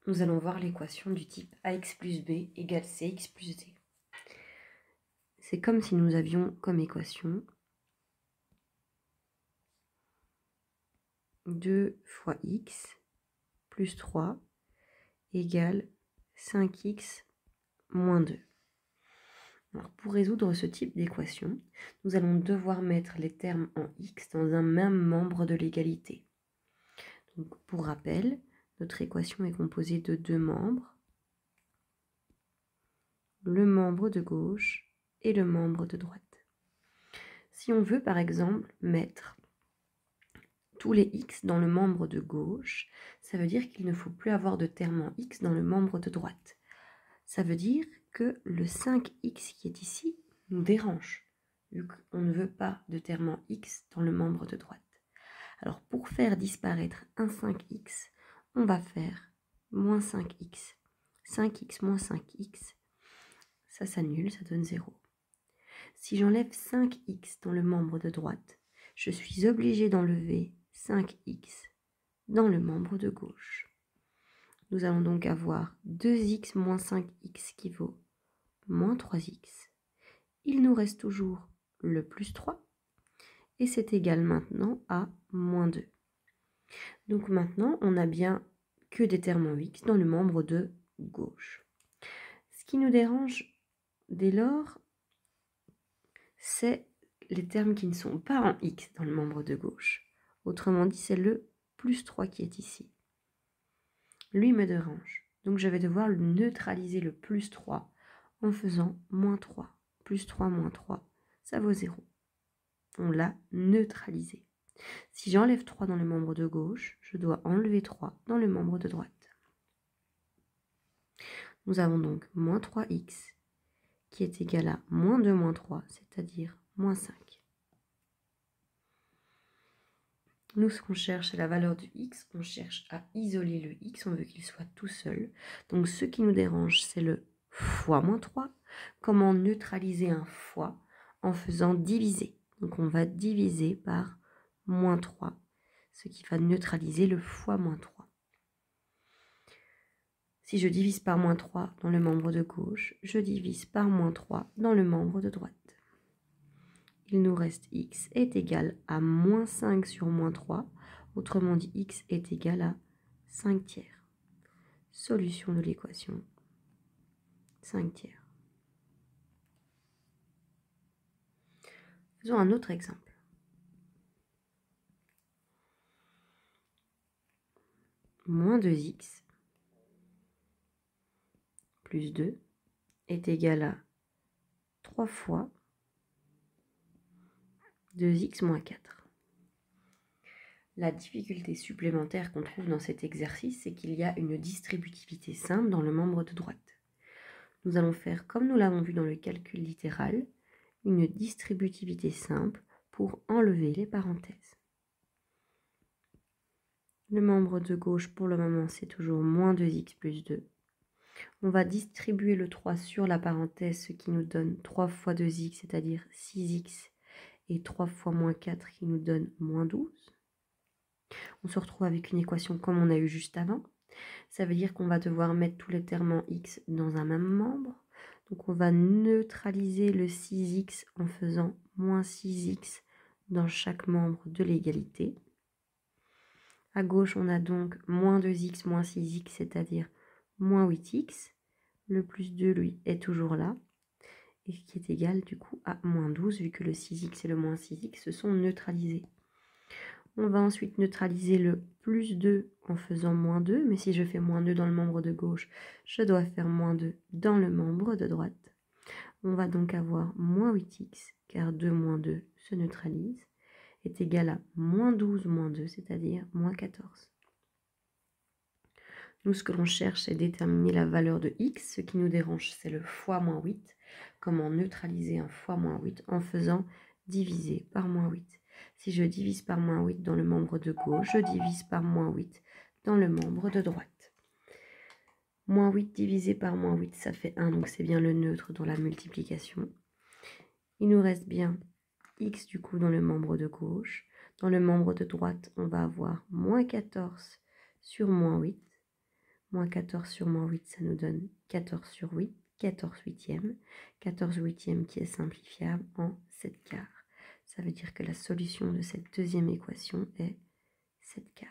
nous allons voir l'équation du type ax plus b égale cx plus d. C'est comme si nous avions comme équation 2 fois x plus 3 égale 5x moins 2. Alors, pour résoudre ce type d'équation, nous allons devoir mettre les termes en x dans un même membre de l'égalité. Donc, pour rappel, notre équation est composée de deux membres, le membre de gauche et le membre de droite. Si on veut par exemple mettre tous les x dans le membre de gauche, ça veut dire qu'il ne faut plus avoir de terme en x dans le membre de droite. Ça veut dire que le 5x qui est ici nous dérange, vu qu'on ne veut pas de terme en x dans le membre de droite. Alors pour faire disparaître un 5x, on va faire moins 5x. 5x moins 5x, ça s'annule, ça donne 0. Si j'enlève 5x dans le membre de droite, je suis obligée d'enlever 5x dans le membre de gauche. Nous allons donc avoir 2x moins 5x qui vaut moins 3x. Il nous reste toujours le plus 3 et c'est égal maintenant à moins 2. Donc maintenant, on n'a bien que des termes en x dans le membre de gauche. Ce qui nous dérange dès lors, c'est les termes qui ne sont pas en x dans le membre de gauche. Autrement dit, c'est le plus 3 qui est ici. Lui me dérange. Donc je vais devoir neutraliser le plus 3 en faisant moins 3. Plus 3 moins 3, ça vaut 0. On l'a neutralisé. Si j'enlève 3 dans le membre de gauche, je dois enlever 3 dans le membre de droite. Nous avons donc moins 3x qui est égal à moins 2 moins 3, c'est-à-dire moins 5. Nous, ce qu'on cherche, c'est la valeur de x. On cherche à isoler le x, on veut qu'il soit tout seul. Donc ce qui nous dérange, c'est le fois moins 3. Comment neutraliser un fois? En faisant diviser. Donc on va diviser par moins 3, ce qui va neutraliser le fois moins 3. Si je divise par moins 3 dans le membre de gauche, je divise par moins 3 dans le membre de droite. Il nous reste x est égal à moins 5 sur moins 3. Autrement dit, x est égal à 5 tiers. Solution de l'équation 5 tiers. Faisons un autre exemple. Moins 2x plus 2 est égal à 3 fois 2x moins 4. La difficulté supplémentaire qu'on trouve dans cet exercice, c'est qu'il y a une distributivité simple dans le membre de droite. Nous allons faire, comme nous l'avons vu dans le calcul littéral, une distributivité simple pour enlever les parenthèses. Le membre de gauche, pour le moment, c'est toujours moins 2x plus 2. On va distribuer le 3 sur la parenthèse, ce qui nous donne 3 fois 2x, c'est-à-dire 6x, et 3 fois moins 4, qui nous donne moins 12. On se retrouve avec une équation comme on a eu juste avant. Ça veut dire qu'on va devoir mettre tous les termes en x dans un même membre. Donc on va neutraliser le 6x en faisant moins 6x dans chaque membre de l'égalité. À gauche, on a donc moins 2x moins 6x, c'est-à-dire moins 8x. Le plus 2, lui, est toujours là, et qui est égal du coup à moins 12, vu que le 6x et le moins 6x se sont neutralisés. On va ensuite neutraliser le plus 2 en faisant moins 2, mais si je fais moins 2 dans le membre de gauche, je dois faire moins 2 dans le membre de droite. On va donc avoir moins 8x, car 2 moins 2 se neutralise, est égal à moins 12 moins 2, c'est-à-dire moins 14. Nous, ce que l'on cherche, c'est déterminer la valeur de x. Ce qui nous dérange, c'est le fois moins 8. Comment neutraliser un fois moins 8 en faisant diviser par moins 8. Si je divise par moins 8 dans le membre de gauche, je divise par moins 8 dans le membre de droite. Moins 8 divisé par moins 8, ça fait 1, donc c'est bien le neutre dans la multiplication. Il nous reste bien x du coup dans le membre de gauche. Dans le membre de droite, on va avoir moins 14 sur moins 8. Moins 14 sur moins 8, ça nous donne 14 sur 8, 14 huitièmes. 14 huitièmes qui est simplifiable en 7 quarts. Ça veut dire que la solution de cette deuxième équation est 7 quarts.